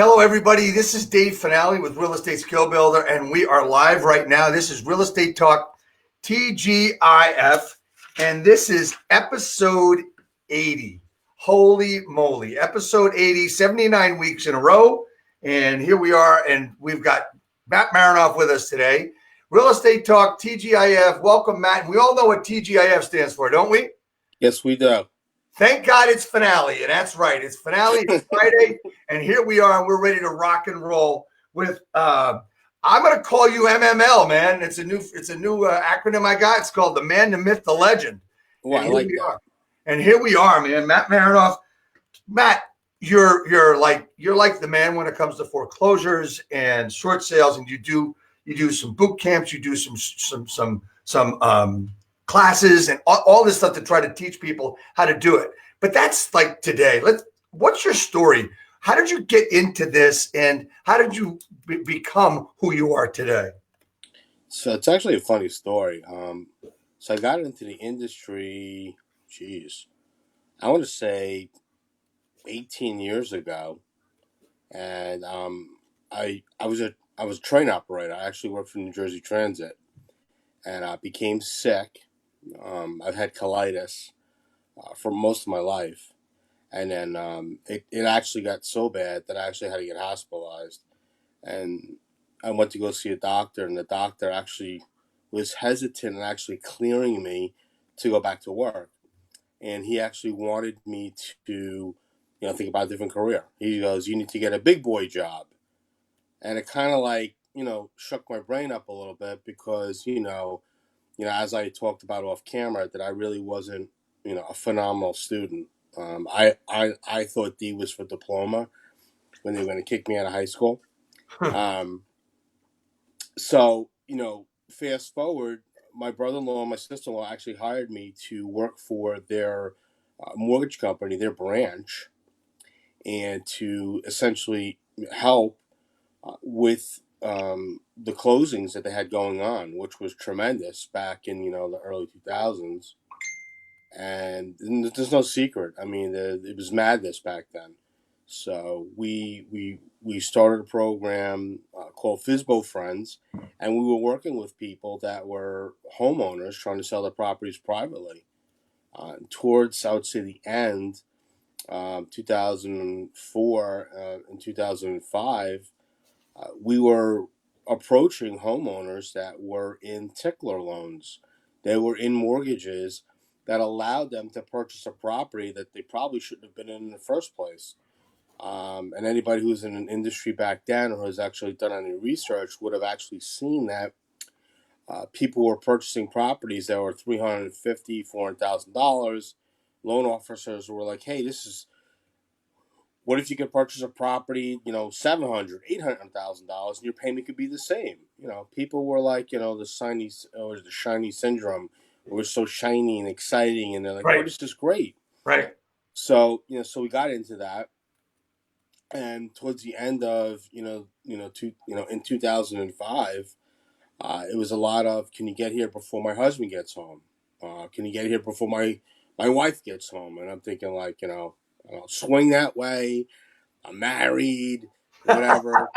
Hello, everybody. This is Dave Finale with Real Estate Skill Builder, and we are live right now. This is Real Estate Talk TGIF, and this is episode 80. Holy moly. Episode 80, 79 weeks in a row. And here we are, and we've got Matt Merenoff with us today. Real Estate Talk TGIF. Welcome, Matt. And we all know what TGIF stands for, don't we? Yes, we do. Thank God it's finale, and that's right. It's finale. It's Friday, and here we are, and we're ready to rock and roll with. I'm going to call you MML, man. It's a new acronym I got. It's called the Man, the Myth, the Legend. Oh, I like that. And here we are, man. Matt Merenoff. Matt, you're like the man when it comes to foreclosures and short sales, and you do some boot camps, you do some classes and all this stuff to try to teach people how to do it. But that's like today. What's your story? How did you get into this, and how did you become who you are today? So it's actually a funny story. So I got into the industry, I want to say 18 years ago, and I was a train operator. I actually worked for New Jersey Transit, and I became sick. I've had colitis for most of my life, and then it actually got so bad that I actually had to get hospitalized, and I went to go see a doctor, and the doctor actually was hesitant in actually clearing me to go back to work, and he actually wanted me to, think about a different career. He goes, "You need to get a big boy job," and it kind of like shook my brain up a little bit because as I talked about off camera, that I really wasn't, a phenomenal student. I thought D was for diploma when they were going to kick me out of high school. So, fast forward, my brother-in-law and my sister-in-law actually hired me to work for their mortgage company, their branch, and to essentially help with the closings that they had going on, which was tremendous back in, the early 2000s. And there's no secret. I mean, it was madness back then. So we started a program called FISBO Friends, and we were working with people that were homeowners trying to sell their properties privately. Towards, I would say, the end, 2004 and 2005, we were approaching homeowners that were in tickler loans. They were in mortgages that allowed them to purchase a property that they probably shouldn't have been in the first place. And anybody who's in an industry back then or has actually done any research would have actually seen that people were purchasing properties that were $350,000, $400,000. Loan officers were like, "Hey, what if you could purchase a property, $700,000, $800,000, and your payment could be the same?" People were like, the shiny syndrome. It was so shiny and exciting, and they're like, Right. "Oh, this is great." Right. So, so we got into that, and towards the end of, in 2005, it was a lot of, "Can you get here before my husband gets home? Can you get here before my wife gets home?" And I'm thinking like, swing that way. I'm married, whatever.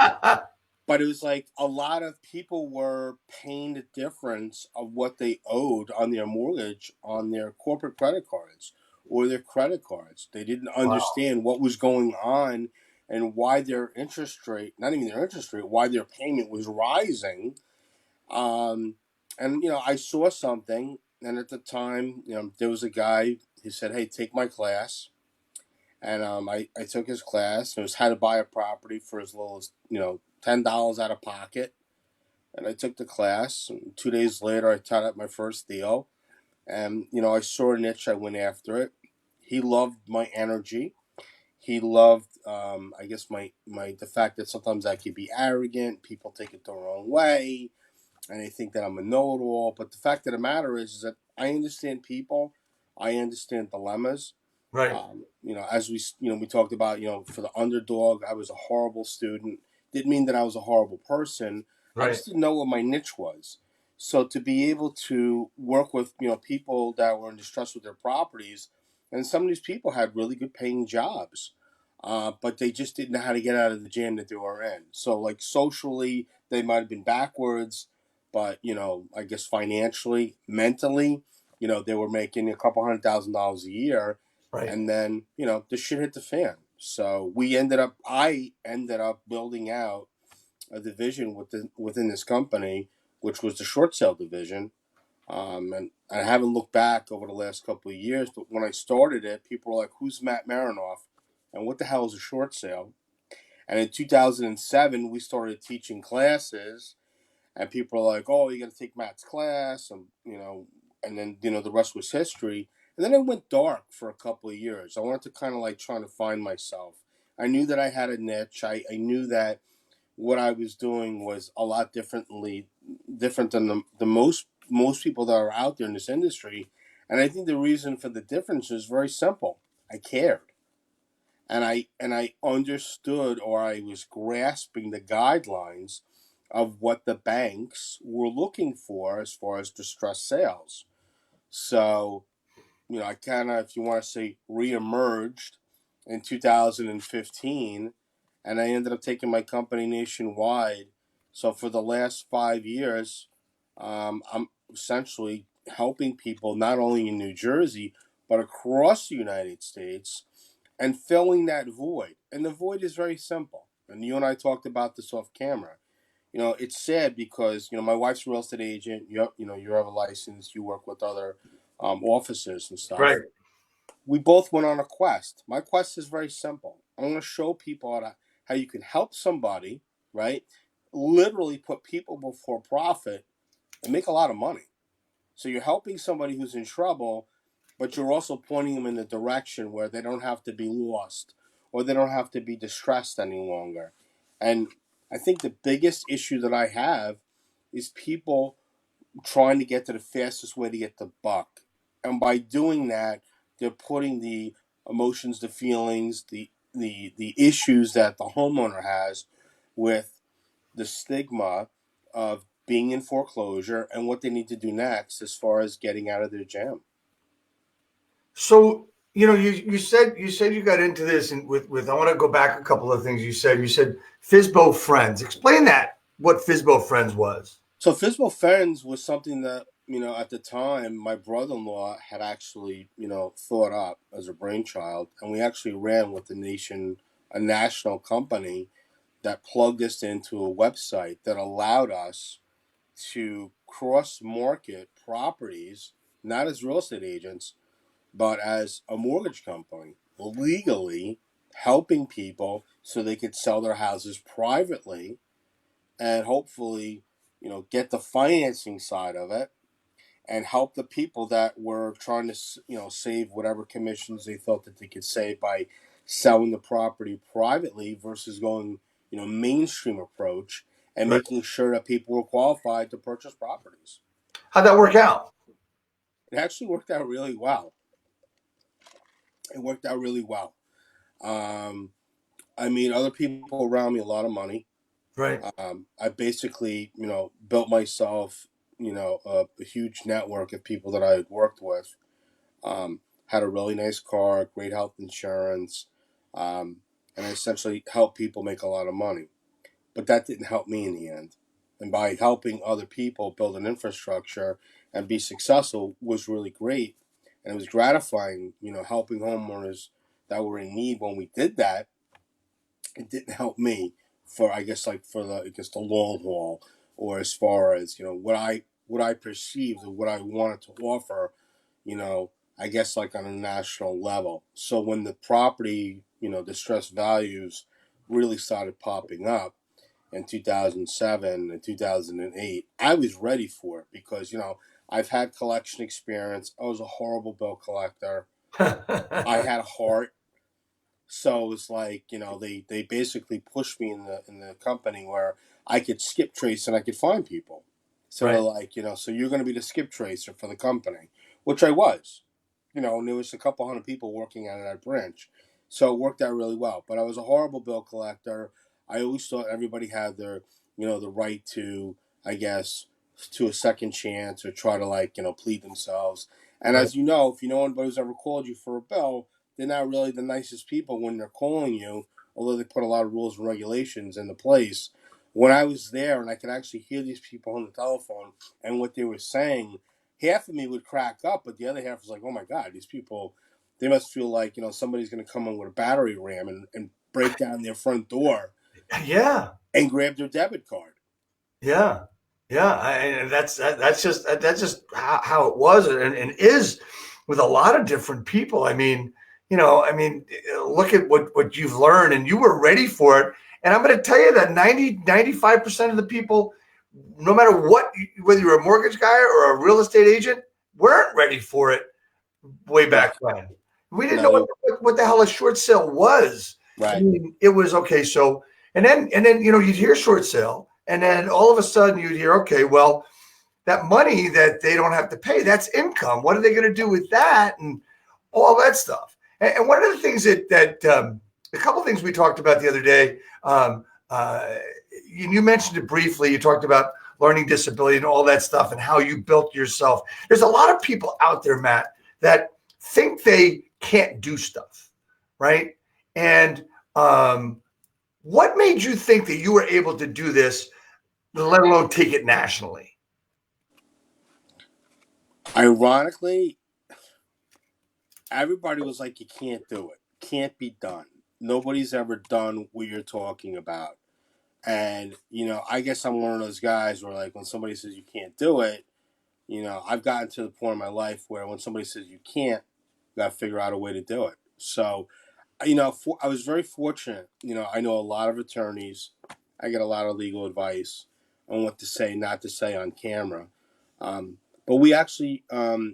But it was like a lot of people were paying the difference of what they owed on their mortgage on their corporate credit cards or their credit cards. They didn't understand what was going on and why their interest rate, not even their interest rate, why their payment was rising. And, I saw something, and at the time, there was a guy who said, "Hey, take my class." And I took his class. It was how to buy a property for as little as, $10 out of pocket. And I took the class. And 2 days later, I tied up my first deal. And, I saw a niche. I went after it. He loved my energy. He loved, I guess, the fact that sometimes I could be arrogant. People take it the wrong way. And they think that I'm a know-it-all. But the fact of the matter is that I understand people. I understand dilemmas. Right. As we talked about, for the underdog, I was a horrible student. Didn't mean that I was a horrible person. Right. I just didn't know what my niche was. So to be able to work with, people that were in distress with their properties, and some of these people had really good paying jobs. but they just didn't know how to get out of the jam that they were in. So, like, socially, they might have been backwards, but, I guess financially, mentally, they were making a couple $100,000 a year. Right. And then, the shit hit the fan. So I ended up building out a division within this company, which was the short sale division. And I haven't looked back over the last couple of years, but when I started it, people were like, "Who's Matt Merenoff? And what the hell is a short sale?" And in 2007, we started teaching classes, and people are like, "Oh, you got to take Matt's class," and then the rest was history. And then it went dark for a couple of years. I wanted to kind of like trying to find myself. I knew that I had a niche. I knew that what I was doing was a lot different than the most people that are out there in this industry. And I think the reason for the difference is very simple. I cared. And I understood, or I was grasping the guidelines of what the banks were looking for as far as distressed sales. So, I kind of, if you want to say, reemerged in 2015, and I ended up taking my company nationwide. So for the last 5 years, I'm essentially helping people not only in New Jersey, but across the United States and filling that void. And the void is very simple. And you and I talked about this off camera. It's sad because, my wife's a real estate agent. You have a license. You work with other officers and Right. stuff. We both went on a quest. My quest is very simple. I want to show people how you can help somebody, right? Literally put people before profit and make a lot of money. So you're helping somebody who's in trouble, but you're also pointing them in the direction where they don't have to be lost or they don't have to be distressed any longer. And I think the biggest issue that I have is people trying to get to the fastest way to get the buck. And by doing that, they're putting the emotions, the feelings, the issues that the homeowner has with the stigma of being in foreclosure and what they need to do next as far as getting out of their jam. So, you said you got into this, and with I want to go back a couple of things you said. You said Fizbo Friends. Explain that, what Fizbo Friends was. So Fismal Friends was something that, at the time my brother-in-law had actually, thought up as a brainchild, and we actually ran with a national company that plugged us into a website that allowed us to cross market properties, not as real estate agents, but as a mortgage company, legally helping people so they could sell their houses privately and hopefully, get the financing side of it and help the people that were trying to, save whatever commissions they thought that they could save by selling the property privately versus going, mainstream approach and Right. making sure that people were qualified to purchase properties. How'd that work out? It actually worked out really well. It worked out really well. Um, I made other people around me a lot of money. Right. I basically, built myself, a huge network of people that I had worked with. Had a really nice car, great health insurance, um, and I essentially helped people make a lot of money. But that didn't help me in the end. And by helping other people build an infrastructure and be successful was really great. And it was gratifying, helping homeowners that were in need when we did that. It didn't help me for, I guess, like for the long haul, or as far as what I perceived or what I wanted to offer, you know I guess, like on a national level. So when the property, distressed values really started popping up in 2007 and 2008, I was ready for it because I've had collection experience. I was a horrible bill collector. I had a heart. So it's like, they basically pushed me in the company where I could skip trace and I could find people. So they're Right. like, so you're going to be the skip tracer for the company, which I was. And there was a couple hundred people working at that branch. So it worked out really well. But I was a horrible bill collector. I always thought everybody had the right to, I guess, to a second chance or try to, like, plead themselves. And Right. as you know, if you know anybody who's ever called you for a bill, they're not really the nicest people when they're calling you, although they put a lot of rules and regulations into place. When I was there and I could actually hear these people on the telephone and what they were saying, half of me would crack up, but the other half was like, oh my God, these people, they must feel like, somebody's going to come in with a battery ram and break down their front door Yeah. and grab their debit card. Yeah, yeah, and that's just how it was and is with a lot of different people. Look at what you've learned, and you were ready for it. And I'm going to tell you that 95% of the people, no matter what, whether you're a mortgage guy or a real estate agent, weren't ready for it way No, back when. We didn't know no, what the hell a short sale was. I right. mean, it was okay. So, and then you'd hear short sale, and then all of a sudden you'd hear, okay, well, that money that they don't have to pay, that's income. What are they going to do with that, and all that stuff? And one of the things that a couple of things we talked about the other day, you mentioned it briefly. You talked about learning disability and all that stuff, and how you built yourself. There's a lot of people out there, Matt, that think they can't do stuff, right? And what made you think that you were able to do this, let alone take it nationally? Ironically, everybody was like, you can't do it. Can't be done. Nobody's ever done what you're talking about. And, I guess I'm one of those guys where, like, when somebody says you can't do it, I've gotten to the point in my life where when somebody says you can't, you got to figure out a way to do it. So, I was very fortunate. I know a lot of attorneys. I get a lot of legal advice on what to say, not to say on camera. Um, but we actually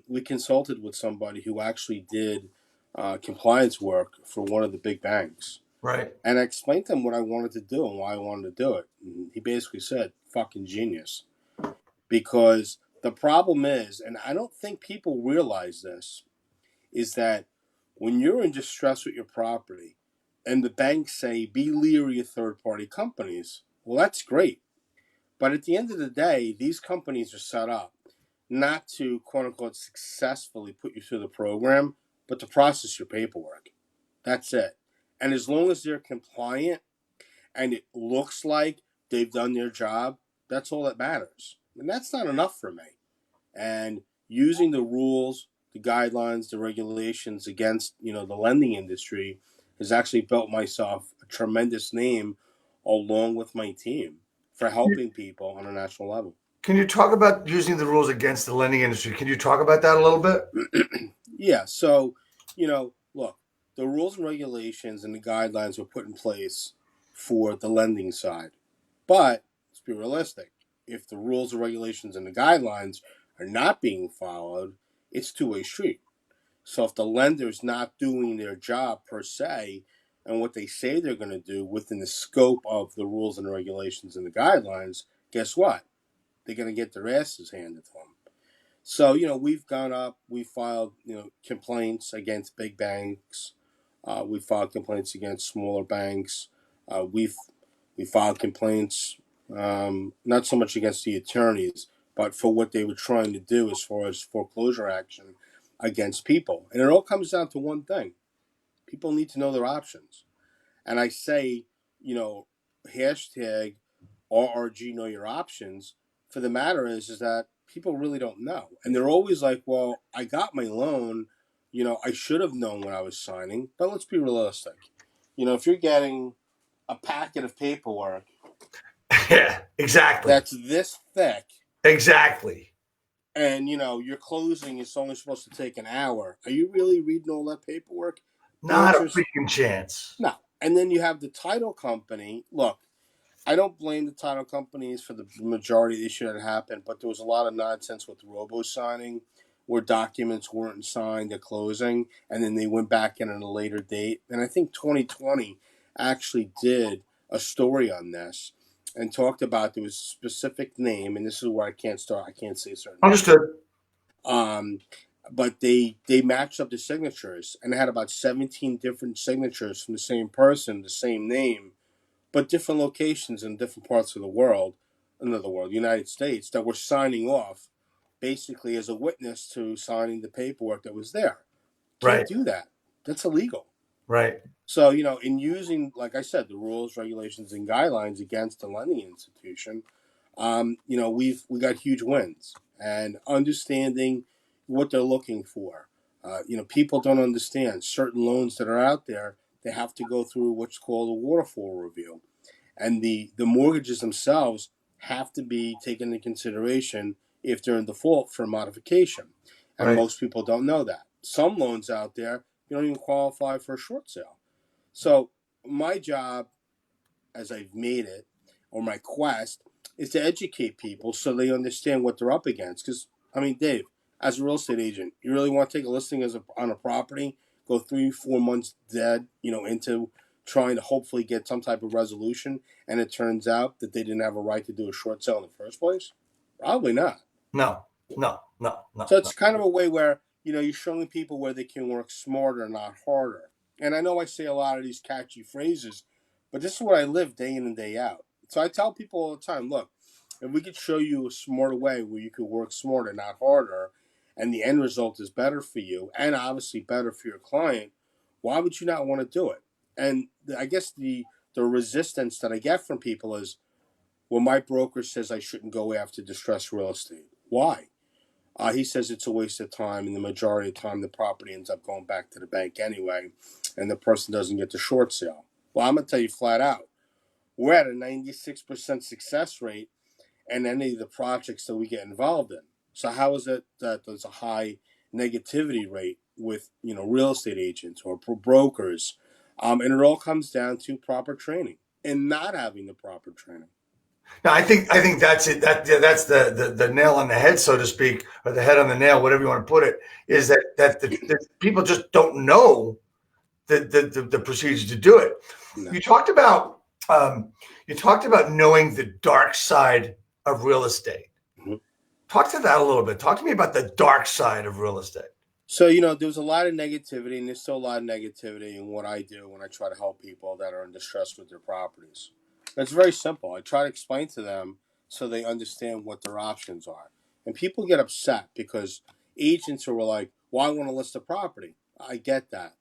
we consulted with somebody who actually did compliance work for one of the big banks, Right. and I explained to him what I wanted to do and why I wanted to do it. And he basically said, "Fucking genius," because the problem is, and I don't think people realize this, is that when you're in distress with your property and the banks say be leery of third party companies, well, that's great. But at the end of the day, these companies are set up not to quote unquote successfully put you through the program, but to process your paperwork. That's it. And as long as they're compliant and it looks like they've done their job, that's all that matters. And that's not enough for me. And using the rules, the guidelines, the regulations against the lending industry has actually built myself a tremendous name along with my team for helping people on a national level. Can you talk about using the rules against the lending industry? Can you talk about that a little bit? Yeah, so look, the rules and regulations and the guidelines were put in place for the lending side, but let's be realistic. If the rules and regulations and the guidelines are not being followed, it's two-way street. So if the lender's not doing their job per se and what they say they're going to do within the scope of the rules and the regulations and the guidelines, guess what? They're going to get their asses handed to them. So, we've gone up, we filed, complaints against big banks. We filed complaints against smaller banks. We filed complaints, not so much against the attorneys, but for what they were trying to do as far as foreclosure action against people. And it all comes down to one thing: people need to know their options. And I say, hashtag RRG know your options. For the matter is that people really don't know. And they're always like, well, I got my loan, I should have known what I was signing. But let's be realistic. If you're getting a packet of paperwork Yeah, exactly. that's this thick, Exactly. and your closing is only supposed to take an hour, are you really reading all that paperwork? The Not a answer is freaking chance. no. And then you have the title company. Look, I don't blame the title companies for the majority of the issue that happened, but there was a lot of nonsense with robo signing where documents weren't signed at closing and then they went back in at a later date. And I think 2020 actually did a story on this and talked about there was a specific name, and this is where I can't say certain names. Understood. Um, but they matched up the signatures and had about 17 different signatures from the same person, the same name, but different locations in different parts of the world, another world, United States, that were signing off basically as a witness to signing the paperwork that was there. Can't Right. do that. That's illegal. Right. So, in using, like I said, the rules, regulations, and guidelines against the lending institution, we got huge wins and understanding what they're looking for. People don't understand certain loans that are out there. They have to go through what's called a waterfall review, and the mortgages themselves have to be taken into consideration if they're in default for modification. And Right. most people don't know that. Some loans out there, you don't even qualify for a short sale. So my job, as I've made it, or my quest, is to educate people so they understand what they're up against. Because Dave, as a real estate agent, you really want to take a listing on a property, go 3-4 months dead, into trying to hopefully get some type of resolution, and it turns out that they didn't have a right to do a short sale in the first place? Probably not. No. No. No. No. So No. it's kind of a way where, you're showing people where they can work smarter, not harder. And I know I say a lot of these catchy phrases, but this is what I live day in and day out. So I tell people all the time, look, if we could show you a smarter way where you could work smarter, not harder, and the end result is better for you and obviously better for your client, why would you not want to do it? And I guess the resistance that I get from people is, well, my broker says I shouldn't go after distressed real estate. Why? He says it's a waste of time, and the majority of the time, the property ends up going back to the bank anyway, and the person doesn't get the short sale. Well, I'm going to tell you flat out, we're at a 96% success rate in any of the projects that we get involved in. So how is it that there's a high negativity rate with real estate agents or brokers? And it all comes down to proper training and not having the proper training. No, I think that's it. That's the nail on the head, so to speak, or the head on the nail, whatever you want to put it. Is that the people just don't know the procedure to do it. No. You talked about you talked about knowing the dark side of real estate. Mhm. Talk to that a little bit. Talk to me about the dark side of real estate. So, there's a lot of negativity, and there's still a lot of negativity in what I do when I try to help people that are in distress with their properties. It's very simple. I try to explain to them so they understand what their options are. And people get upset because agents are like, "Well, I want to list a property." I get that,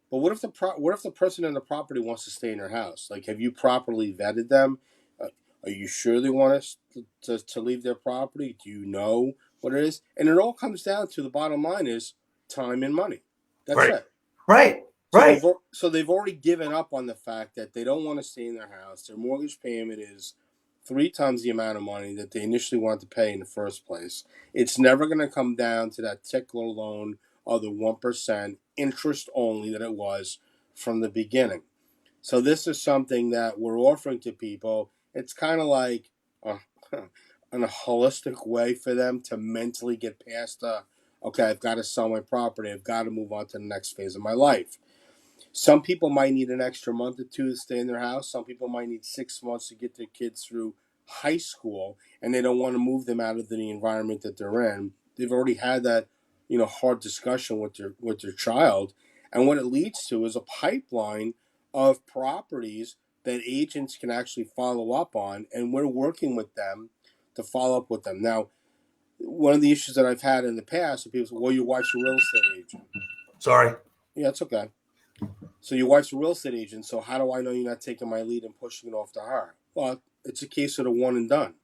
but what if the person in the property wants to stay in their house? Like, have you properly vetted them? Uh, are you sure they want us to leave their property? Do you know what it is? And it all comes down to the bottom line is time and money. That's Right, it. right, So right, they've already given up on the fact that they don't want to stay in their house. Their mortgage payment is 3 times the amount of money that they initially wanted to pay in the first place. It's never going to come down to that tickler loan or the 1% interest only that it was from the beginning. So this is something that we're offering to people. It's kind of like a, in a holistic way for them to mentally get past okay, I've got to sell my property. I've got to move on to the next phase of my life. Some people might need an extra month or two to stay in their house. Some people might need 6 months to get their kids through high school, and they don't want to move them out of the environment that they're in. They've already had that, hard discussion with their child, and what it leads to is a pipeline of properties that agents can actually follow up on, and we're working with them to follow up with them. Now, one of the issues that I've had in the past is people say, "Well, your wife's a real estate agent." sorry. Yeah, it's okay. So your wife's a real estate agent, so how do I know you're not taking my lead and pushing it off to her? Well, it's a case of the one and done.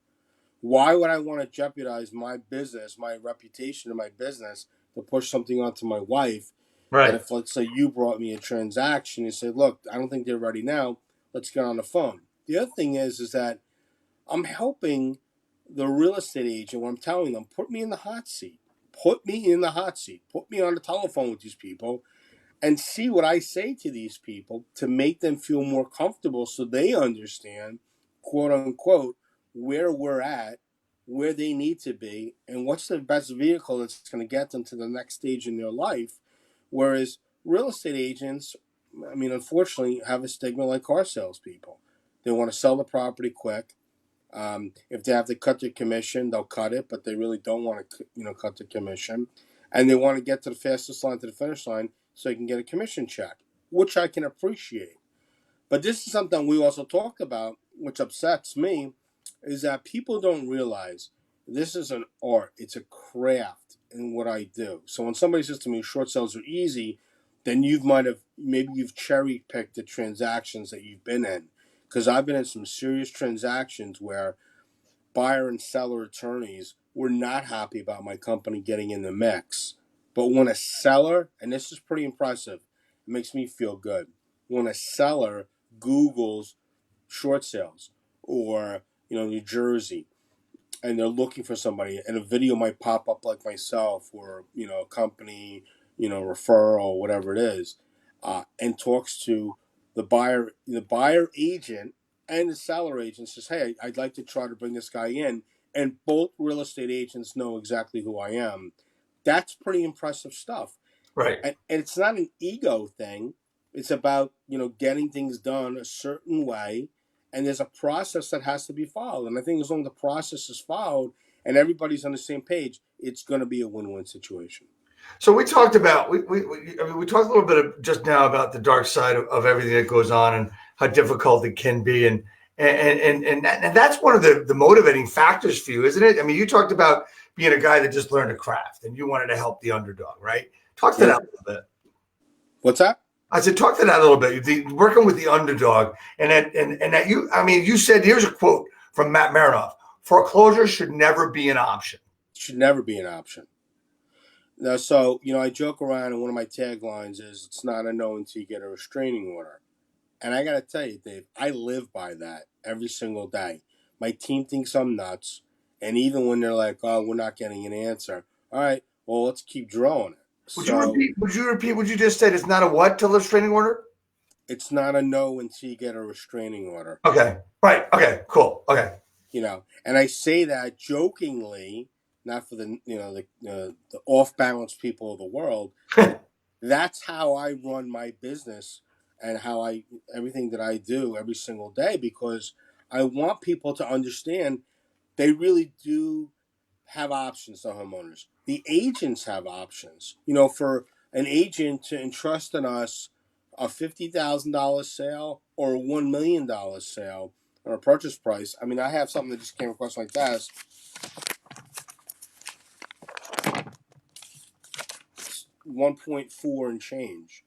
Why would I want to jeopardize my business, my reputation in my business to push something onto my wife that Right. if, let's say, you brought me a transaction and said, look, I don't think they're ready now, let's get on the phone. The other thing is that I'm helping the real estate agent when I'm telling them, put me in the hot seat. Put me in the hot seat. Put me on the telephone with these people and see what I say to these people to make them feel more comfortable so they understand, quote unquote, where we're at, where they need to be, and what's the best vehicle that's going to get them to the next stage in their life. Whereas real estate agents, unfortunately, have a stigma like car salespeople. They want to sell the property quick. If they have to cut their commission, they'll cut it, but they really don't want to, cut the commission, and they want to get to the fastest line to the finish line so they can get a commission check, which I can appreciate. But this is something we also talked about, which upsets me, is that people don't realize this is an art. It's a craft in what I do. So when somebody says to me, short sales are easy, then maybe you've cherry picked the transactions that you've been in. Because I've been in some serious transactions where buyer and seller attorneys were not happy about my company getting in the mix. But when a seller, and this is pretty impressive, it makes me feel good. When a seller Googles short sales or New Jersey, and they're looking for somebody, and a video might pop up like myself or a company, referral, whatever it is, and talks to the buyer agent and the seller agent, says, "Hey, I'd like to try to bring this guy in," and both real estate agents know exactly who I am. That's pretty impressive stuff. Right. And it's not an ego thing. It's about getting things done a certain way, and there's a process that has to be followed. And I think as long as the process is followed and everybody's on the same page, it's going to be a win-win situation. So we talked about we talked a little bit just now about the dark side of everything that goes on and how difficult it can be, and that's one of the motivating factors for you, isn't it? I mean, you talked about being a guy that just learned a craft and you wanted to help the underdog, right? Talk to Yeah. that a little bit. What's that? I said, talk to that a little bit. Working with the underdog, and that you said, here's a quote from Matt Merenoff: "Foreclosure should never be an option." It should never be an option. Now, so I joke around, and one of my taglines is, "It's not a no until you get a restraining order." And I got to tell you, Dave, I live by that every single day. My team thinks I'm nuts. And even when they're like, "Oh, we're not getting an answer." All right, well, let's keep drawing it. Would you So repeat? Would you repeat what you just said? It's not a what till the restraining order? it's not a no until you get a restraining order. Okay. Right. Okay. Cool. Okay. And I say that jokingly, not for the off balance people of the world, but that's how I run my business and everything that I do every single day, because I want people to understand they really do have options, the homeowners. The agents have options. For an agent to entrust in us a $50,000 sale or a $1 million sale or a purchase price. I mean, I have something that just came across my desk. It's 1.4 and change.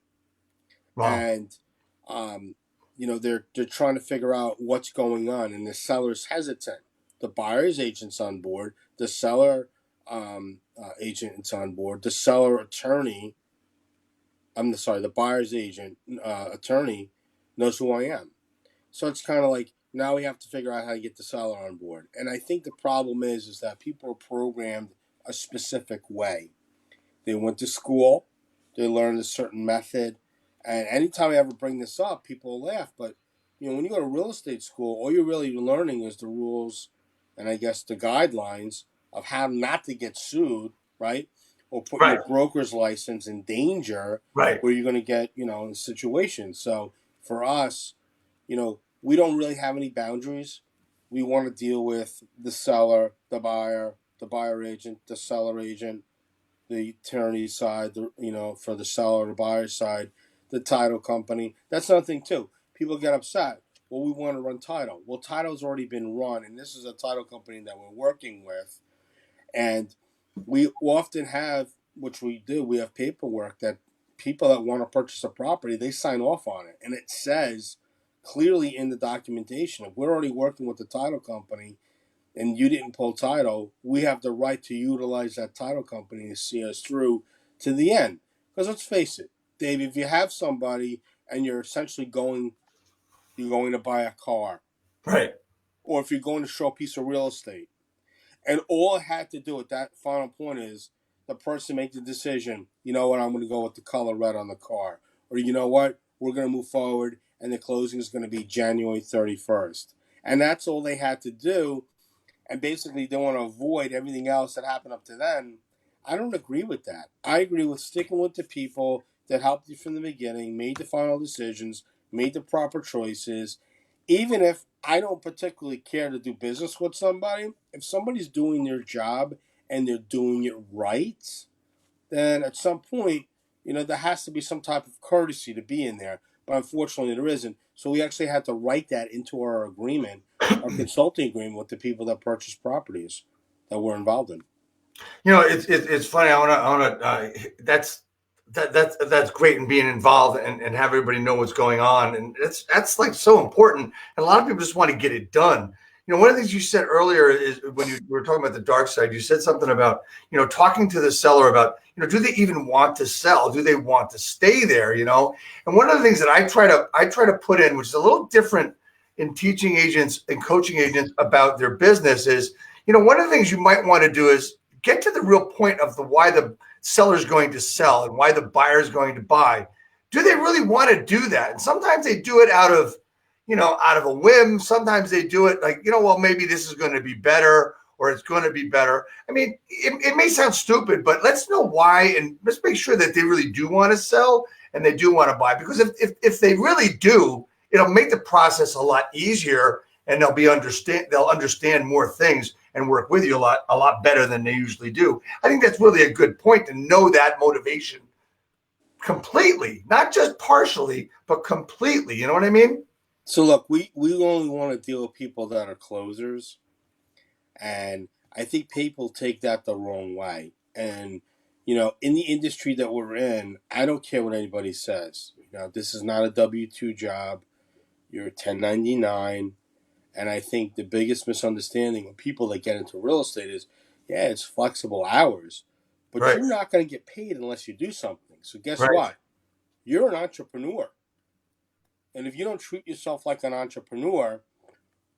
Wow. And they're trying to figure out what's going on, and the seller's hesitant. The buyer's agent's on board. The seller agent's on board. The seller attorney, the buyer's agent attorney knows who I am. So it's kind of like now we have to figure out how to get the seller on board. And I think the problem is that people are programmed a specific way. They went to school, they learned a certain method, and anytime I ever bring this up, people laugh. But when you go to real estate school, all you're really learning is the rules and I guess the guidelines of how not to get sued, right? Or put Right. your broker's license in danger Right. where you're going to get, in a situation. So for us, we don't really have any boundaries. We want to deal with the seller, the buyer agent, the seller agent, the attorney side, for the seller, the buyer side, the title company. That's another thing too. People get upset. Well, we want to run title. Well, title's already been run, and this is a title company that we're working with, and we often have, which we do, we have paperwork that people that want to purchase a property, they sign off on it, and it says clearly in the documentation, if we're already working with the title company and you didn't pull title, we have the right to utilize that title company to see us through to the end. Because let's face it, Dave, if you have somebody and you're essentially you're going to buy a car, Right. or if you're going to show a piece of real estate, and all it had to do at that final point is the person make the decision, you know what, I'm going to go with the color red on the car. Or you know what, we're going to move forward and the closing is going to be January 31st. And that's all they had to do, and basically they want to avoid everything else that happened up to then. I don't agree with that. I agree with sticking with the people that helped you from the beginning, made the final decisions, made the proper choices. Even if I don't particularly care to do business with somebody, if somebody's doing their job and they're doing it right, then at some point, there has to be some type of courtesy to be in there. But unfortunately, there isn't. So we actually had to write that into our agreement, our consulting agreement with the people that purchase properties that we're involved in. It's funny. I want to. That's that's great, and being involved and have everybody know what's going on, and that's like so important. And a lot of people just want to get it done. One of the things you said earlier is when you were talking about the dark side, you said something about talking to the seller about do they even want to sell? Do they want to stay there? And one of the things that I try to put in, which is a little different in teaching agents and coaching agents about their business, is one of the things you might want to do is get to the real point of why the seller is going to sell and why the buyer is going to buy. Do they really want to do that? And sometimes they do it out of a whim. Sometimes they do it like, well, maybe this is going to be better, or it's going to be better. I mean, it may sound stupid, but let's know why, and let's make sure that they really do want to sell and they do want to buy. Because if they really do, it'll make the process a lot easier, and they'll understand more things and work with you a lot better than they usually do. I think that's really a good point, to know that motivation completely, not just partially, but completely. You know what I mean? So look, we only want to deal with people that are closers, and I think people take that the wrong way. And in the industry that we're in, I don't care what anybody says. This is not a W-2 job. You're a 1099. And I think the biggest misunderstanding of people that get into real estate is, yeah, it's flexible hours, but Right. you're not going to get paid unless you do something. So guess Right. what? You're an entrepreneur. And if you don't treat yourself like an entrepreneur,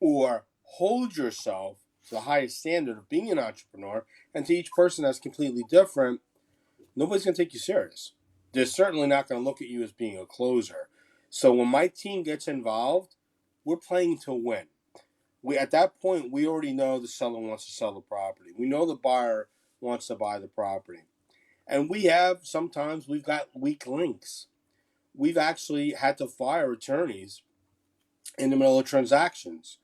or hold yourself to the highest standard of being an entrepreneur, and to each person that's completely different, nobody's going to take you serious. They're certainly not going to look at you as being a closer. So when my team gets involved, we're playing to win. At that point, we already know the seller wants to sell the property. We know the buyer wants to buy the property. And sometimes we've got weak links. We've actually had to fire attorneys in the middle of transactions.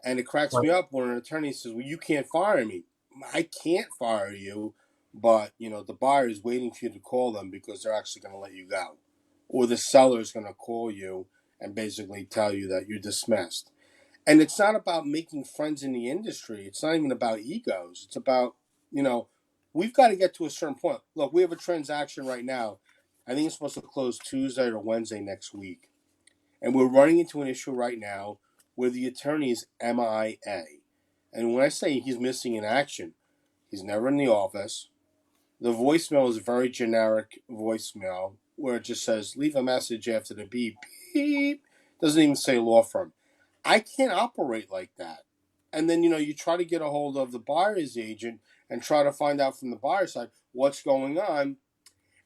And it cracks me up when an attorney says, well, you can't fire me. I can't fire you, but the buyer is waiting for you to call them because they're actually going to let you go. Or the seller is going to call you and basically tell you that you're dismissed. And it's not about making friends in the industry. It's not even about egos. It's about, we've got to get to a certain point. Look, we have a transaction right now. I think it's supposed to close Tuesday or Wednesday next week. And we're running into an issue right now where the attorney is MIA. And when I say he's missing in action, he's never in the office. The voicemail is a very generic voicemail where it just says, leave a message after the beep, beep. Doesn't even say law firm. I can't operate like that. And then, you try to get a hold of the buyer's agent and try to find out from the buyer's side what's going on,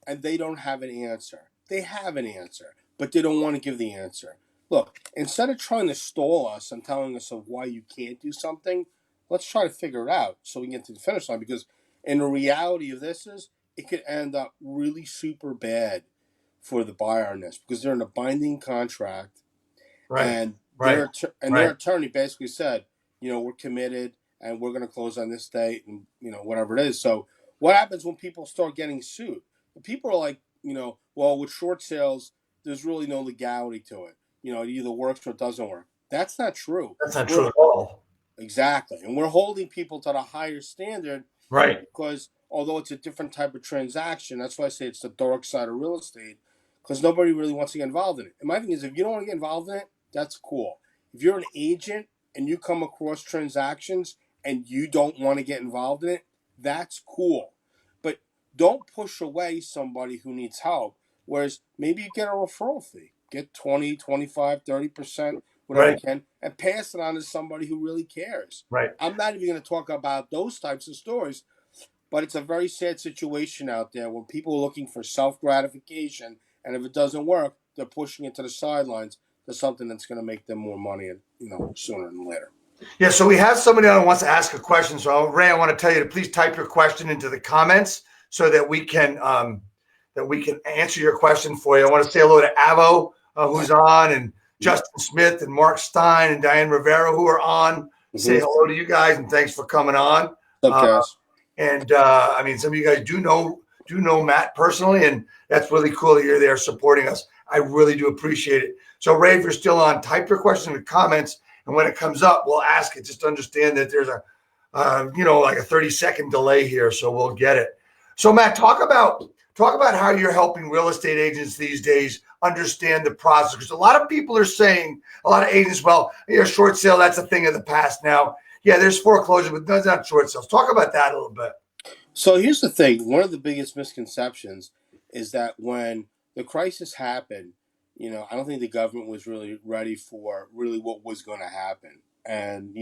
and they don't have an answer. They have an answer, but they don't want to give the answer. Look, instead of trying to stall us and telling us of why you can't do something, let's try to figure it out so we can get to the finish line, because in the reality of this is it could end up really super bad for the buyer on this, because they're in a binding contract. Right. And Right. their attorney basically said, we're committed and we're going to close on this date, and whatever it is. So what happens when people start getting sued? People are like, well, with short sales, there's really no legality to it. It either works or it doesn't work. That's not true. That's not true at all. Exactly. And we're holding people to the higher standard. Right. Because although it's a different type of transaction, that's why I say it's the dark side of real estate, because nobody really wants to get involved in it. And my thing is, if you don't want to get involved in it, that's cool. If you're an agent and you come across transactions and you don't want to get involved in it, that's cool. But don't push away somebody who needs help. Whereas maybe you get a referral fee. Get 20, 25, 30%, whatever you can, and pass it on to somebody who really cares. Right. I'm not even going to talk about those types of stories, but it's a very sad situation out there where people are looking for self-gratification, and if it doesn't work, they're pushing it to the sidelines to something that's going to make them more money, sooner than later. Yeah, so we have somebody on who wants to ask a question. So Ray, I want to tell you to please type your question into the comments so that we can answer your question for you. I want to say hello to Avo, who's on, and Justin Smith and Mark Stein and Diane Rivera, who are on. Mm-hmm. Say hello to you guys, and thanks for coming on. And I mean, some of you guys do know Matt personally, and that's really cool that you're there supporting us. I really do appreciate it. So Ray, if you're still on, type your question in the comments, and when it comes up, we'll ask it. Just understand that there's a 30-second delay here, so we'll get it. So Matt, talk about Talk about how you're helping real estate agents these days understand the process. Because a lot of people are saying, a lot of agents, well, short sale, that's a thing of the past now. Yeah, there's foreclosure, but that's not short sales. Talk about that a little bit. So here's the thing. One of the biggest misconceptions is that when the crisis happened, I don't think the government was really ready for really what was going to happen. And,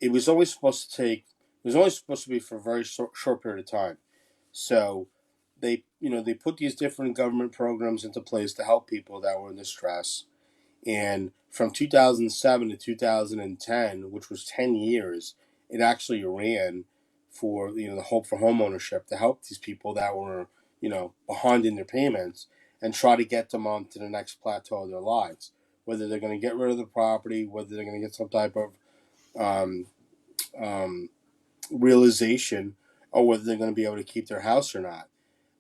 it was always supposed to take, it was only supposed to be for a very short period of time. So they put these different government programs into place to help people that were in distress. And from 2007 to 2010, which was 10 years, it actually ran for the Hope for Homeownership to help these people that were behind in their payments and try to get them on to the next plateau of their lives. Whether they're going to get rid of the property, whether they're going to get some type of um, um, realization, or whether they're going to be able to keep their house or not.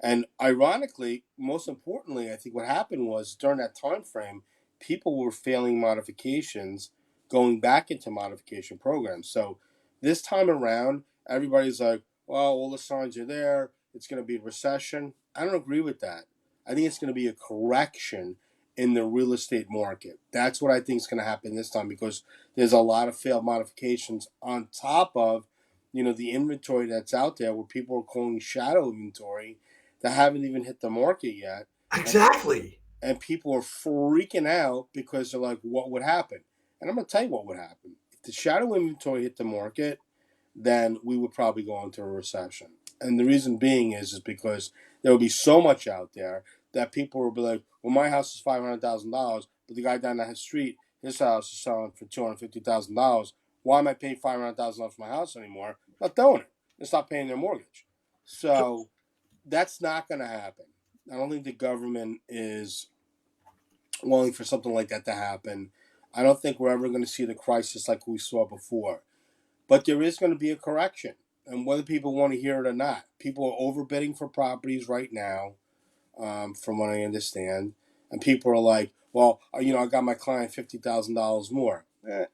And ironically, most importantly, I think what happened was during that time frame, people were failing modifications, going back into modification programs. So this time around, everybody's like, well, all the signs are there. It's going to be a recession. I don't agree with that. I think it's going to be a correction in the real estate market. That's what I think is going to happen this time because there's a lot of failed modifications on top of, the inventory that's out there where people are calling shadow inventory that haven't even hit the market yet. Exactly. And people are freaking out because they're like, what would happen? And I'm going to tell you what would happen. If the shadow inventory hit the market, then we would probably go into a recession. And the reason being is because there will be so much out there that people will be like, well, my house is $500,000, but the guy down the street, his house is selling for $250,000. Why am I paying $500,000 for my house anymore? Not doing it. It's not paying their mortgage. So that's not going to happen. I don't think the government is willing for something like that to happen. I don't think we're ever going to see the crisis like we saw before. But there is going to be a correction. And whether people want to hear it or not, people are overbidding for properties right now, from what I understand. And people are like, well, I got my client $50,000 more.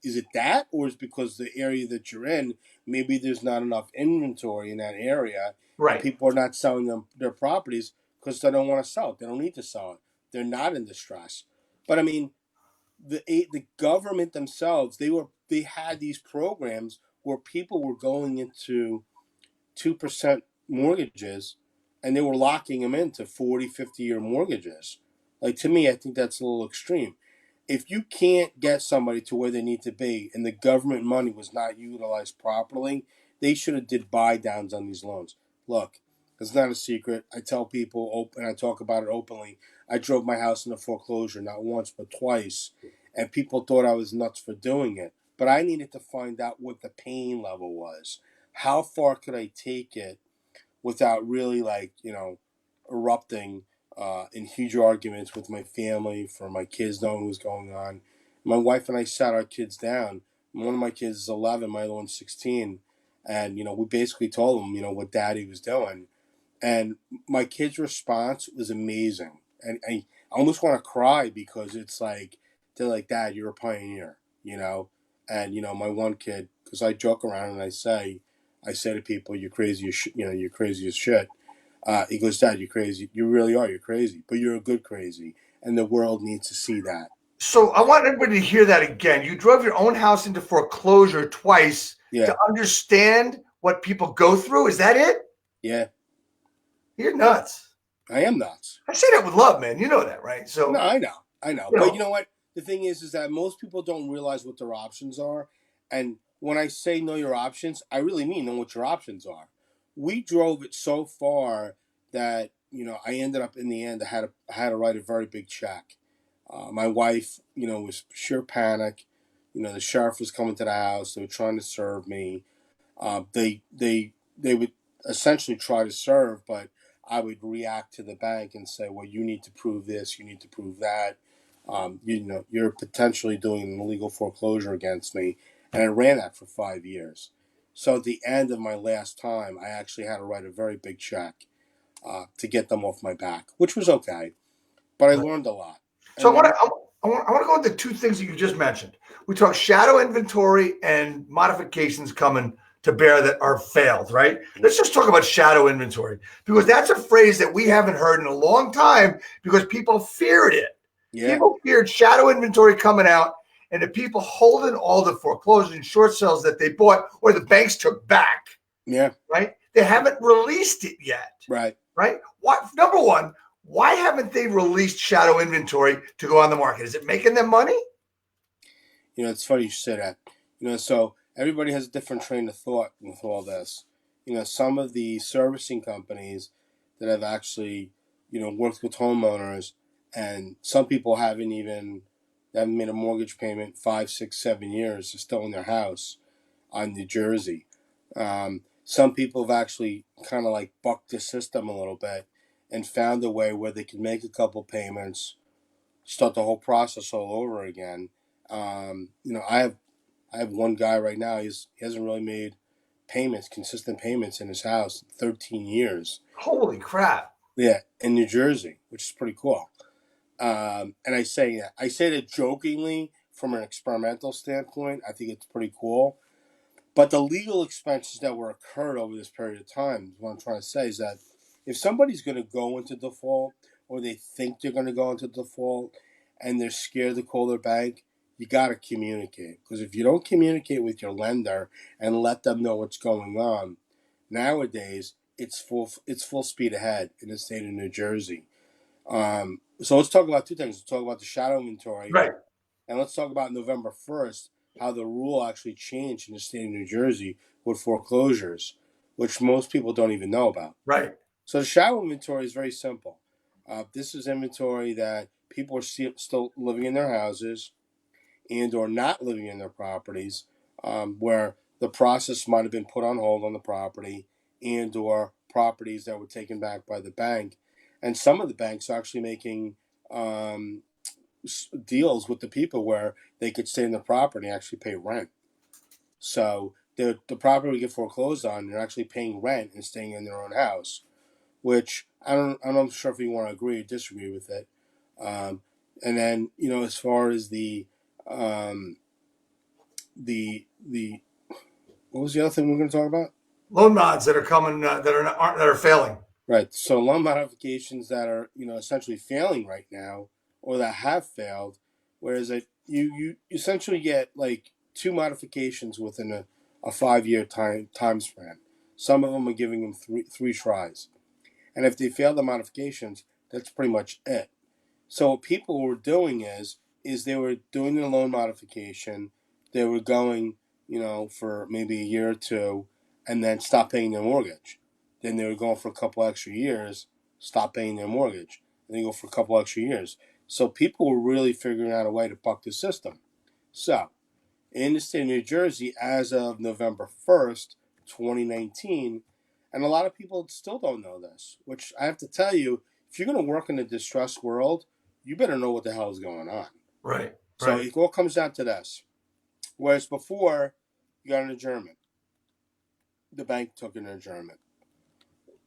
Is it that? Or is it because the area that you're in, maybe there's not enough inventory in that area, and Right. people are not selling their properties because they don't want to sell it. They don't need to sell it. They're not in distress. But I mean, the government themselves, they had these programs where people were going into 2% mortgages and they were locking them into 40, 50-year mortgages. Like, to me, I think that's a little extreme. If you can't get somebody to where they need to be and the government money was not utilized properly, they should have did buy downs on these loans. Look, it's not a secret. I tell people, and I talk about it openly, I drove my house into foreclosure not once but twice, and people thought I was nuts for doing it. But I needed to find out what the pain level was. How far could I take it without really, erupting in huge arguments with my family for my kids knowing what was going on. My wife and I sat our kids down. One of my kids is 11, my other one's 16. And, we basically told them, what daddy was doing. And my kid's response was amazing. And I almost want to cry because it's like, they're like, Dad, you're a pioneer, And, my one kid, because I joke around and I say to people, you're crazy as you're crazy as shit. He goes, Dad, you're crazy. You really are. You're crazy, but you're a good crazy, and the world needs to see that. So I want everybody to hear that again. You drove your own house into foreclosure twice Yeah, to understand what people go through. Is that it? yeah. You're nuts. I am nuts. I say that with love, man. You know that, right? No, So, I know. you But you know, know what? The thing is that most people don't realize what their options are, and when I say know your options, I really mean know what your options are. We drove it so far that I ended up in the end. I had to write a very big check. My wife, was sheer panic. The sheriff was coming to the house. They were trying to serve me. They would essentially try to serve, but I would react to the bank and say, "Well, you need to prove this. You need to prove that. You're potentially doing an illegal foreclosure against me." And I ran that for 5 years. So at the end of my last time, I actually had to write a very big check to get them off my back, which was okay. But I learned a lot. so And the I want to go into two things that you just mentioned. We talked shadow inventory and modifications coming to bear that are failed, right? Let's just talk about shadow inventory, because that's a phrase that we haven't heard in a long time because people feared it. Yeah. People feared shadow inventory coming out, and the people holding all the foreclosures and short sales that they bought or the banks took back. Yeah. Right? They haven't released it yet. Right. Right? What? Number one, why haven't they released shadow inventory to go on the market? Is it making them money? You know, it's funny you say that. You know, so everybody has a different train of thought with all this. You know, some of the servicing companies that have actually, you know, worked with homeowners, and some people haven't made a mortgage payment 5, 6, 7 years. They're still in their house on New Jersey. Some people have actually kind of like bucked the system a little bit and found a way where they can make a couple payments, start the whole process all over again. You know, I have one guy right now. He hasn't really made consistent payments in his house in 13 years. Holy crap! Yeah, in New Jersey, which is pretty cool. And I say that jokingly from an experimental standpoint. I think it's pretty cool. But the legal expenses that were occurred over this period of time, what I'm trying to say is that if somebody's going to go into default or they think they're going to go into default and they're scared to call their bank, you got to communicate. Because if you don't communicate with your lender and let them know what's going on, nowadays it's full speed ahead in the state of New Jersey. So let's talk about two things. Let's talk about the shadow inventory, Right. and let's talk about November 1st, how the rule actually changed in the state of New Jersey with foreclosures, which most people don't even know about. Right. So the shadow inventory is very simple. This is inventory that people are still living in their houses and or not living in their properties, where the process might have been put on hold on the property and or properties that were taken back by the bank. And some of the banks are actually making deals with the people where they could stay in the property and actually pay rent. So the property would get foreclosed on, they're actually paying rent and staying in their own house, which I'm not sure if you want to agree or disagree with it. And then, you know, as far as um, the what was the other thing we are going to talk about? Loan mods that are coming that are failing. Right. So loan modifications that are, you know, essentially failing right now or that have failed, whereas you essentially get like two modifications within a 5 year time span. Some of them are giving them three tries. And if they fail the modifications, that's pretty much it. So what people were doing is they were doing the loan modification, they were going, you know, for maybe a year or two, and then stop paying their mortgage. Then they were going for a couple extra years, stop paying their mortgage, and then go for a couple extra years. So people were really figuring out a way to buck the system. So in the state of New Jersey, as of November 1st, 2019, and a lot of people still don't know this, which I have to tell you, if you're going to work in a distressed world, you better know what the hell is going on. Right. So Right. it all comes down to this. Whereas before, you got an adjournment. The bank took an adjournment.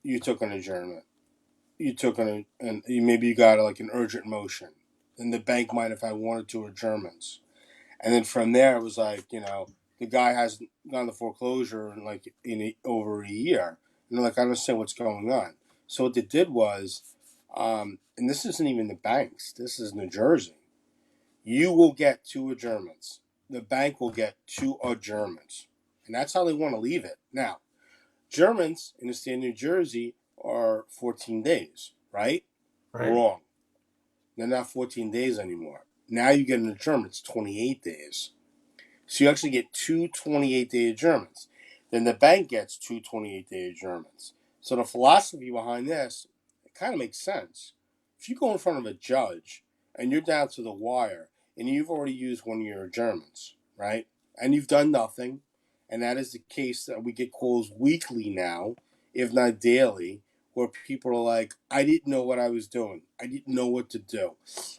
You took an adjournment. You took and maybe you got like an urgent motion. Then the bank might have had one or two adjournments. And then from there, it was like, you know, the guy hasn't gone to foreclosure in over a year. And they're like, I don't understand what's going on. So what they did was, and this isn't even the banks, this is New Jersey. You will get two adjournments. The bank will get two adjournments. And that's how they want to leave it. Now, adjournments in the state of New Jersey are 14 days, right? Right. Wrong. They're not 14 days anymore. Now you get an adjournment, it's 28 days. So you actually get two 28-day adjournments. Then the bank gets two 28-day adjournments. So the philosophy behind this, it kind of makes sense. If you go in front of a judge and you're down to the wire and you've already used one of your adjournments, right? And you've done nothing, and that is the case that we get calls weekly now, if not daily, where people are like, I didn't know what I was doing. I didn't know what to do.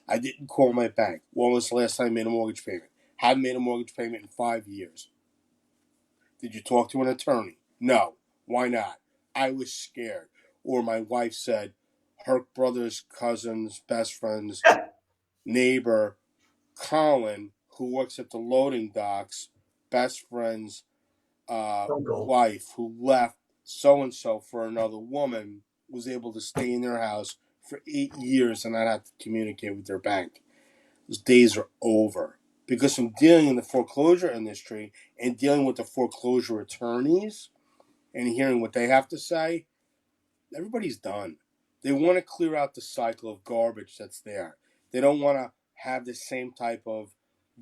I didn't call my bank. When was the last time I made a mortgage payment? Haven't made a mortgage payment in 5 years. Did you talk to an attorney? No. Why not? I was scared. Or my wife said her brother's cousin's best friend's neighbor, Colin, who works at the loading docks, best friend's Uncle. wife who left so and so for another woman was able to stay in their house for 8 years and not have to communicate with their bank. Those days are over because from dealing in the foreclosure industry and dealing with the foreclosure attorneys and hearing what they have to say, everybody's done. They want to clear out the cycle of garbage that's there. They don't want to have the same type of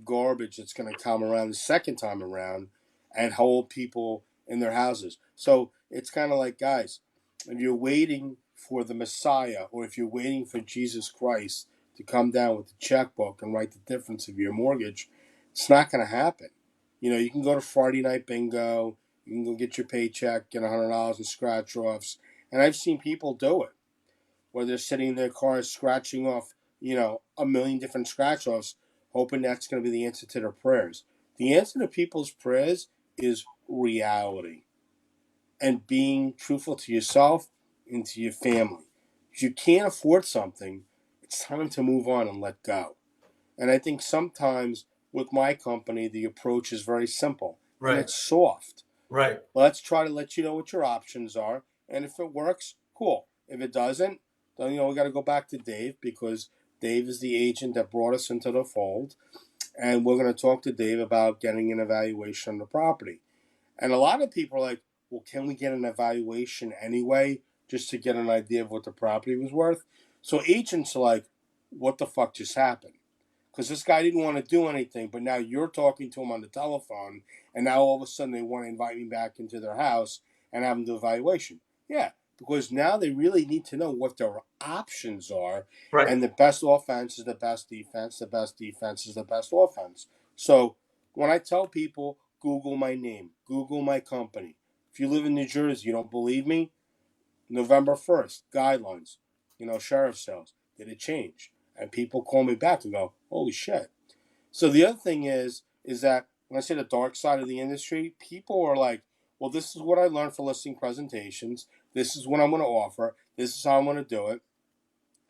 garbage that's going to come around the second time around and hold people in their houses. So it's kind of like, guys, if you're waiting for the Messiah or if you're waiting for Jesus Christ to come down with the checkbook and write the difference of your mortgage, it's not going to happen. You can go to Friday night bingo, you can go get your paycheck, get $100 in scratch offs, and I've seen people do it where they're sitting in their cars scratching off, a million different scratch offs, hoping that's going to be the answer to their prayers. The answer to people's prayers is reality and being truthful to yourself and to your family. If you can't afford something, it's time to move on and let go. And I think sometimes with my company, the approach is very simple and Right. it's soft. Right. Let's try to let you know what your options are. And if it works, cool. If it doesn't, then we got to go back to Dave because Dave is the agent that brought us into the fold. And we're going to talk to Dave about getting an evaluation on the property. And a lot of people are like, well, can we get an evaluation anyway just to get an idea of what the property was worth? So agents are like, what the fuck just happened? Because this guy didn't want to do anything, but now you're talking to him on the telephone, and now all of a sudden they want to invite me back into their house and have them do evaluation. Yeah, because now they really need to know what their options are, Right. and the best offense is the best defense, the best defense is the best offense. So when I tell people, Google my name, Google my company. If you live in New Jersey, you don't believe me, November 1st, guidelines, sheriff sales. Did it change? And people call me back and go, holy shit. So the other thing is that when I say the dark side of the industry, people are like, well, this is what I learned for listing presentations. This is what I'm going to offer. This is how I'm going to do it.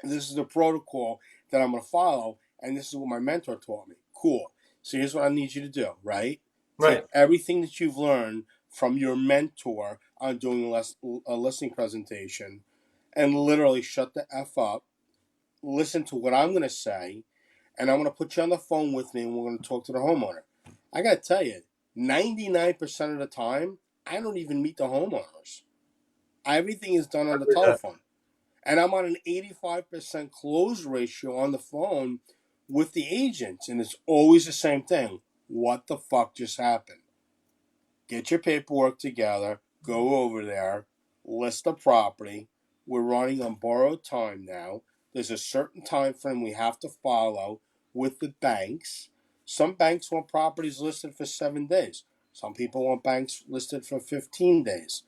This is the protocol that I'm going to follow. And this is what my mentor taught me. Cool. So here's what I need you to do, right? Right. Take everything that you've learned from your mentor on doing a listing presentation and literally shut the F up, listen to what I'm going to say, and I'm going to put you on the phone with me and we're going to talk to the homeowner. I got to tell you, 99% of the time, I don't even meet the homeowners. Everything is done on the telephone. And I'm on an 85% close ratio on the phone with the agents. And it's always the same thing. What the fuck just happened? Get your paperwork together, go over there, list the property. We're running on borrowed time now. There's a certain time frame we have to follow with the banks. Some banks want properties listed for 7 days. Some people want banks listed for 15 days.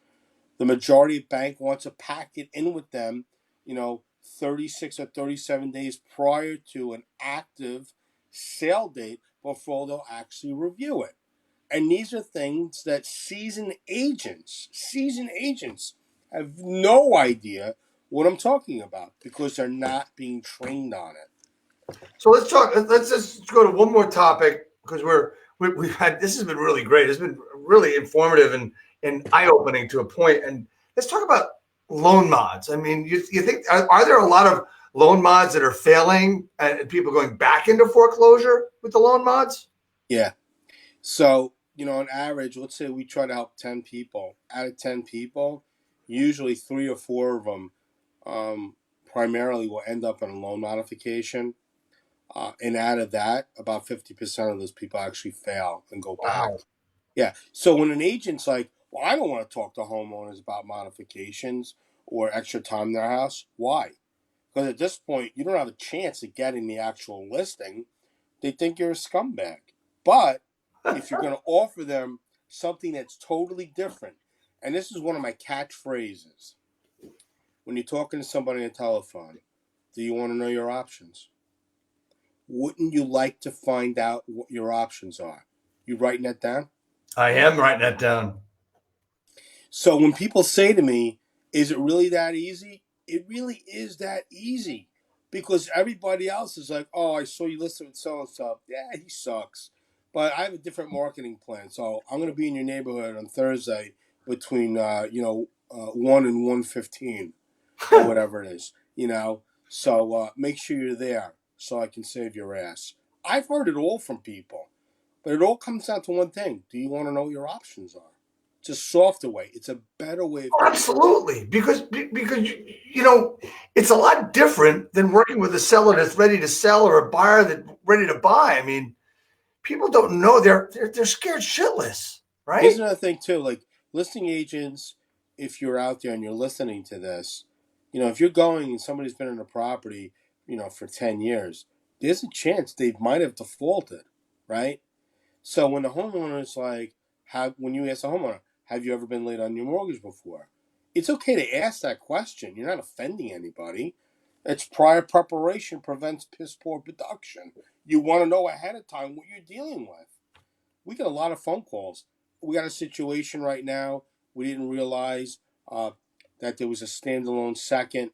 The majority of bank wants to pack it in with them, 36 or 37 days prior to an active sale date before they'll actually review it. And these are things that seasoned agents have no idea what I'm talking about because they're not being trained on it. So let's talk. Let's just go to one more topic because we've had this has been really great. It's been really informative and eye opening to a point. And let's talk about loan mods. I mean, you think are there a lot of loan mods that are failing and people going back into foreclosure with the loan mods? Yeah. So, on average, let's say we try to help 10 people. Out of 10 people, usually 3 or 4 of them primarily will end up in a loan modification. And out of that, about 50% of those people actually fail and go back. Wow. Yeah. So when an agent's like, well, I don't want to talk to homeowners about modifications or extra time in their house. Why? Because at this point, you don't have a chance of getting the actual listing. They think you're a scumbag. But if you're going to offer them something that's totally different, and this is one of my catchphrases when you're talking to somebody on the telephone, do you want to know your options? Wouldn't you like to find out what your options are? You writing that down? I am writing that down. So when people say to me, is it really that easy? It really is that easy because everybody else is like, oh, I saw you listed with so and so. Yeah, he sucks. But I have a different marketing plan. So I'm going to be in your neighborhood on Thursday between 1 and 1:15 or whatever it is. So make sure you're there so I can save your ass. I've heard it all from people, but it all comes down to one thing: do you want to know what your options are? It's a softer way. It's a better way of Absolutely, because it's a lot different than working with a seller that's ready to sell or a buyer that's ready to buy. I mean, people don't know they're scared shitless, Here's right? another thing too, like listing agents, if you're out there and you're listening to this, if you're going and somebody's been in a property, for 10 years, there's a chance they might have defaulted, right? So when the homeowner is like, when you ask the homeowner, have you ever been late on your mortgage before? It's okay to ask that question. You're not offending anybody. It's prior preparation prevents piss poor production. You want to know ahead of time what you're dealing with. We get a lot of phone calls. We got a situation right now. We didn't realize that there was a standalone second.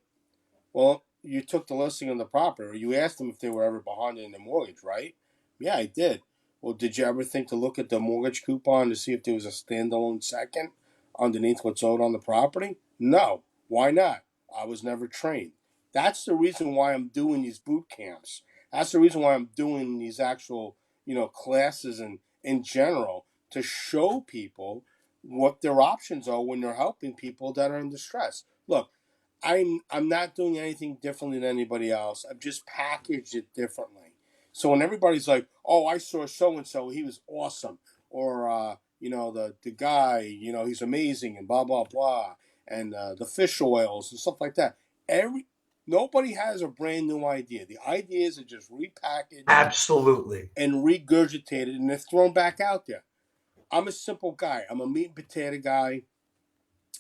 Well, you took the listing on the property, or you asked them if they were ever behind in the mortgage, right? Yeah, I did. Well, did you ever think to look at the mortgage coupon to see if there was a standalone second underneath what's owed on the property? No. Why not? I was never trained. That's the reason why I'm doing these boot camps. That's the reason why I'm doing these actual, classes and in general to show people what their options are when they're helping people that are in distress. Look, I'm not doing anything differently than anybody else. I've just packaged it differently. So when everybody's like, "Oh, I saw so and so, he was awesome," or the guy, he's amazing, and blah blah blah, and the fish oils and stuff like that. Nobody has a brand new idea. The ideas are just repackaged Absolutely. and regurgitated, and they're thrown back out there. I'm a simple guy. I'm a meat and potato guy.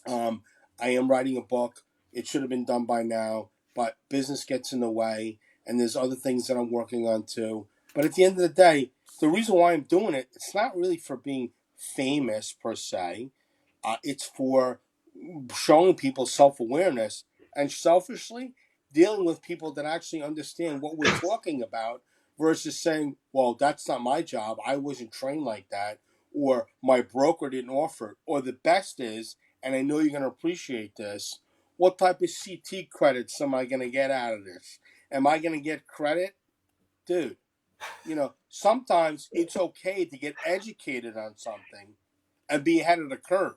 Um, I am writing a book. It should have been done by now, but business gets in the way, and there's other things that I'm working on too. But at the end of the day, the reason why I'm doing it, it's not really for being famous per se. It's for showing people self awareness and selfishly dealing with people that actually understand what we're talking about versus saying, well, that's not my job. I wasn't trained like that. Or my broker didn't offer it. Or the best is, and I know you're going to appreciate this, what type of CT credits am I going to get out of this? Am I going to get credit? Dude, sometimes it's okay to get educated on something and be ahead of the curve.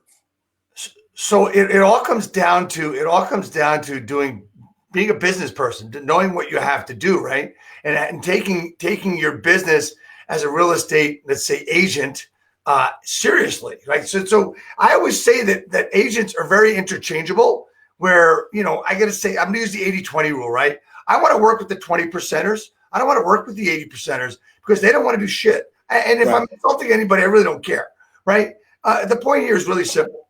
So it all comes down to being a business person, knowing what you have to do, right? And taking your business as a real estate, let's say, agent, seriously, right? So I always say that agents are very interchangeable. Where I got to say I'm going to use the 80-20 rule, right? I want to work with the 20 percenters. I don't want to work with the 80 percenters because they don't want to do shit. And if I'm Right. insulting anybody, I really don't care, right? The point here is really simple.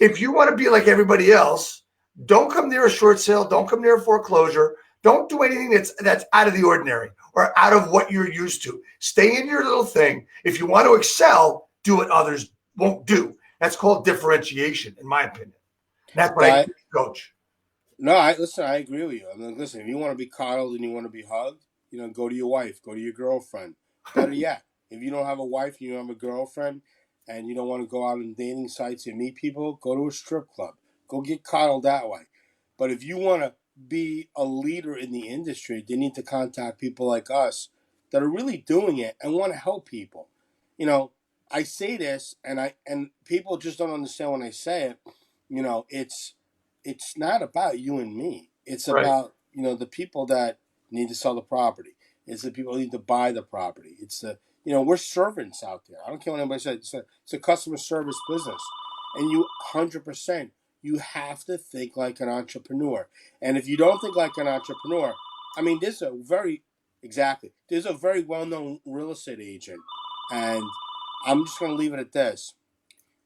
If you want to be like everybody else, don't come near a short sale. Don't come near a foreclosure. Don't do anything that's out of the ordinary or out of what you're used to. Stay in your little thing. If you want to excel, do what others won't do. That's called differentiation, in my opinion. And that's what I No, coach. No, listen. I agree with you. I mean, listen. If you want to be coddled and you want to be hugged, go to your wife, go to your girlfriend. Better yet, if you don't have a wife, you don't have a girlfriend, and you don't want to go out on dating sites and meet people, go to a strip club. Go get coddled that way. But if you want to be a leader in the industry, you need to contact people like us that are really doing it and want to help people. You know, I say this, and people just don't understand when I say it. It's not about you and me. It's Right. about the people that need to sell the property. It's the people who need to buy the property. It's we're servants out there. I don't care what anybody says. It's a customer service business, and 100% you have to think like an entrepreneur. And if you don't think like an entrepreneur, I mean, there's a very well known real estate agent, and I'm just going to leave it at this: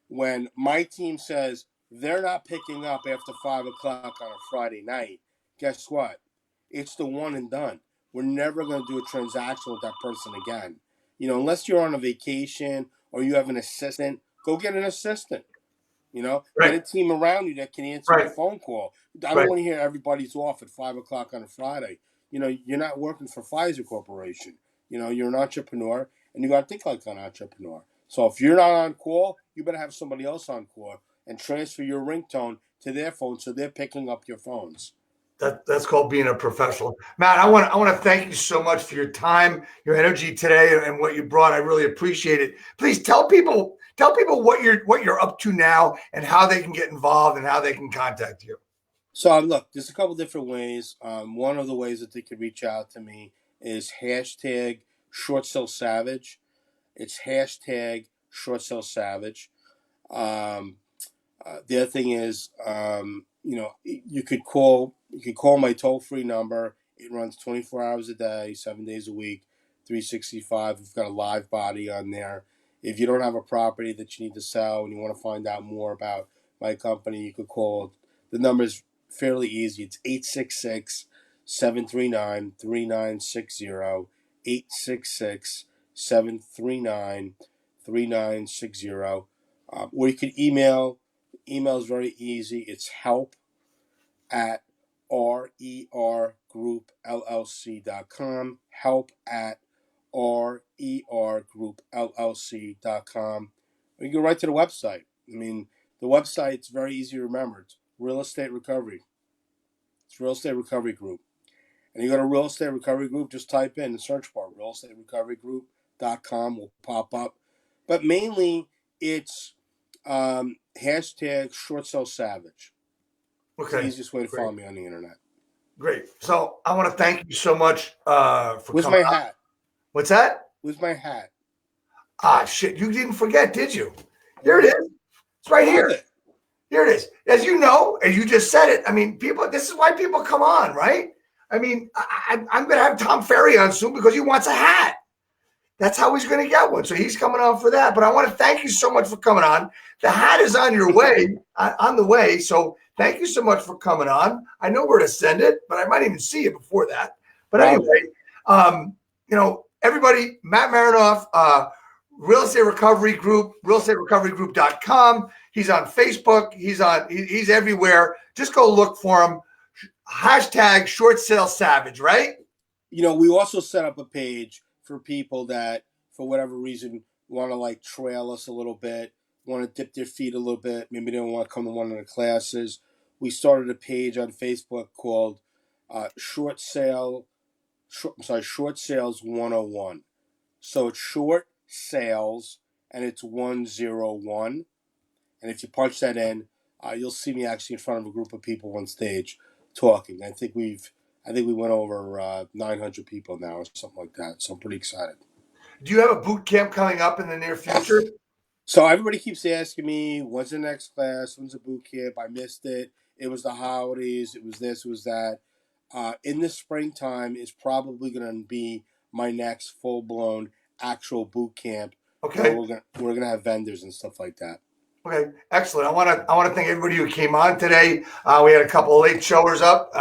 when my team says they're not picking up after 5 o'clock on a Friday night, guess what? It's the one and done. We're never going to do a transaction with that person again. Unless you're on a vacation or you have an assistant, go get an assistant. Get Right. a team around you that can answer the Right. phone call. I don't Right. want to hear everybody's off at 5 o'clock on a Friday. You're not working for Pfizer Corporation. You're an entrepreneur, and you got to think like an entrepreneur. So if you're not on call, you better have somebody else on call and transfer your ringtone to their phone so they're picking up your phones. That's called being a professional. Matt, I want to thank you so much for your time, your energy today, and what you brought. I really appreciate it. Please tell people what you're up to now and how they can get involved and how they can contact you. So look, there's a couple different ways. One of the ways that they could reach out to me is hashtag short sale savage. It's hashtag short sale savage. The other thing is, you could call my toll free number. It runs 24 hours a day, 7 days a week, 365. We've got a live body on there. If you don't have a property that you need to sell and you want to find out more about my company, you could call. The number is fairly easy. It's 866-739-3960. 866-739-3960. Or you could email. Email is very easy. It's help@rergroupllc.com. help@rergroupllc.com. Or you can go right to the website. I mean, the website's very easy to remember. It's Real Estate Recovery. It's Real Estate Recovery Group. And you go to Real Estate Recovery Group, just type in the search bar. realestaterecoverygroup.com will pop up. But mainly, it's hashtag short sale savage. It's the easiest way to follow me on the internet. Great. So I want to thank you so much for Where's coming my on. hat? What's that? Where's my hat? Ah, shit. You didn't forget, did you? Here it is. It's right here. Here it is. As you know, as you just said it, I mean, people, this is why people come on, right? I mean, I'm going to have Tom Ferry on soon because he wants a hat. That's how he's going to get one. So he's coming on for that. But I want to thank you so much for coming on. The hat is on your way, on the way. So thank you so much for coming on. I know where to send it, but I might even see it before that. But anyway, everybody, Matt Merenoff, Real Estate Recovery Group, realestaterecoverygroup.com. He's on Facebook. He's everywhere. Just go look for him. Hashtag short sale savage, right? We also set up a page for people that, for whatever reason, want to like trail us a little bit, want to dip their feet a little bit. Maybe they don't want to come to one of the classes. We started a page on Facebook called Short Sales 101. So it's short sales and it's 101. And if you punch that in, you'll see me actually in front of a group of people on stage talking. I think we went over 900 people now or something like that. So I'm pretty excited. Do you have a boot camp coming up in the near future? So everybody keeps asking me, when's the next class? When's the boot camp? I missed it. It was the holidays. It was this, it was that. In the springtime is probably going to be my next full-blown actual boot camp. Okay. We're gonna have vendors and stuff like that. Okay, excellent. I want to thank everybody who came on today. We had a couple of late showers up,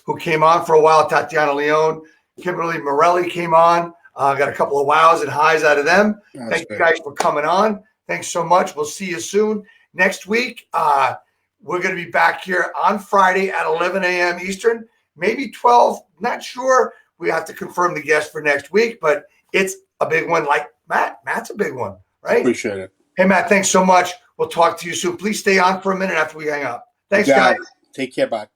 who came on for a while. Tatiana Leone, Kimberly Morelli came on. Got a couple of wows and highs out of them. Thank you guys for coming on. Thanks so much. We'll see you soon. Next week, we're going to be back here on Friday at 11 a.m. Eastern, maybe 12. Not sure. We have to confirm the guest for next week, but it's a big one like Matt. Matt's a big one, right? Appreciate it. Hey, Matt, thanks so much. We'll talk to you soon. Please stay on for a minute after we hang up. Thanks, guys. Take care. Bye.